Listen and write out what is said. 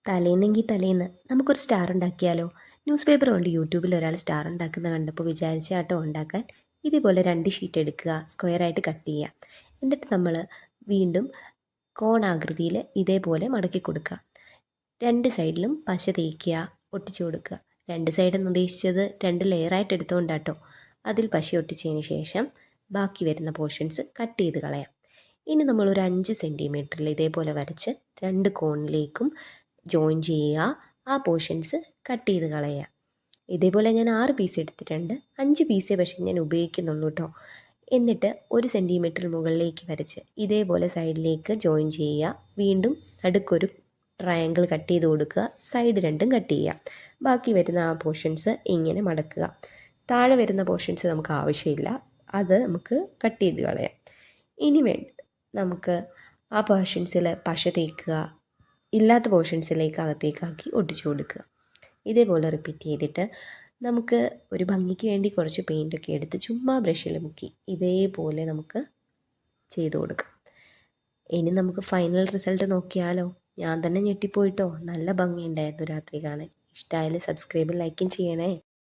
തലേന്നെങ്കിൽ തലേന്ന് നമുക്കൊരു സ്റ്റാർ ഉണ്ടാക്കിയാലോ? ന്യൂസ് പേപ്പർ കൊണ്ട് യൂട്യൂബിൽ ഒരാൾ സ്റ്റാർ ഉണ്ടാക്കുന്നത് കണ്ടപ്പോൾ വിചാരിച്ച ആട്ടോ ഉണ്ടാക്കാൻ. ഇതേപോലെ 2 ഷീറ്റ് എടുക്കുക, സ്ക്വയറായിട്ട് കട്ട് ചെയ്യുക. എന്നിട്ട് നമ്മൾ വീണ്ടും കോണാകൃതിയിൽ ഇതേപോലെ മടക്കി കൊടുക്കുക. 2 സൈഡിലും പശ തേക്കുക, ഒട്ടിച്ചു കൊടുക്കുക. 2 സൈഡെന്ന് ഉദ്ദേശിച്ചത് 2 ലെയറായിട്ട് എടുത്തുകൊണ്ടാട്ടോ. അതിൽ പശ ഒട്ടിച്ചതിന് ശേഷം ബാക്കി വരുന്ന പോർഷൻസ് കട്ട് ചെയ്ത് കളയാം. ഇനി നമ്മളൊരു 5 സെൻറ്റിമീറ്ററിൽ ഇതേപോലെ വരച്ച് 2 കോണിലേക്കും ജോയിൻ ചെയ്യുക. ആ പോർഷൻസ് കട്ട് ചെയ്ത് കളയുക. ഇതേപോലെ ഞാൻ 6 പീസ് എടുത്തിട്ടുണ്ട്. 5 പീസേ പക്ഷേ ഞാൻ ഉപയോഗിക്കുന്നുള്ളൂ കേട്ടോ. എന്നിട്ട് 1 സെൻറ്റിമീറ്റർ മുകളിലേക്ക് വരച്ച് ഇതേപോലെ സൈഡിലേക്ക് ജോയിൻ ചെയ്യുക. വീണ്ടും നടുക്കൊരു ട്രയാങ്കിൾ കട്ട് ചെയ്ത് കൊടുക്കുക. സൈഡ് രണ്ടും കട്ട് ചെയ്യുക. ബാക്കി വരുന്ന ആ പോർഷൻസ് ഇങ്ങനെ മടക്കുക. താഴെ വരുന്ന പോർഷൻസ് നമുക്ക് ആവശ്യമില്ല, അത് നമുക്ക് കട്ട് ചെയ്ത് കളയാം. ഇനി നമുക്ക് ആ പോർഷൻസിൽ പശ തേക്കുക, ഇല്ലാത്ത പോർഷൻസിലേക്ക് അകത്തേക്കാക്കി ഒട്ടിച്ചു കൊടുക്കുക. ഇതേപോലെ റിപ്പീറ്റ് ചെയ്തിട്ട് നമുക്ക് ഒരു ഭംഗിക്ക് വേണ്ടി കുറച്ച് പെയിൻ്റൊക്കെ എടുത്ത് ചുമ്മാ ബ്രഷിൽ മുക്കി ഇതേപോലെ നമുക്ക് ചെയ്ത് കൊടുക്കാം. ഇനി നമുക്ക് ഫൈനൽ റിസൾട്ട് നോക്കിയാലോ? ഞാൻ തന്നെ ഞെട്ടിപ്പോയിട്ടോ. നല്ല ഭംഗിയുണ്ടായിരുന്നു രാത്രി കാണാൻ. ഇഷ്ടമായാലും സബ്സ്ക്രൈബും ലൈക്കും ചെയ്യണേ.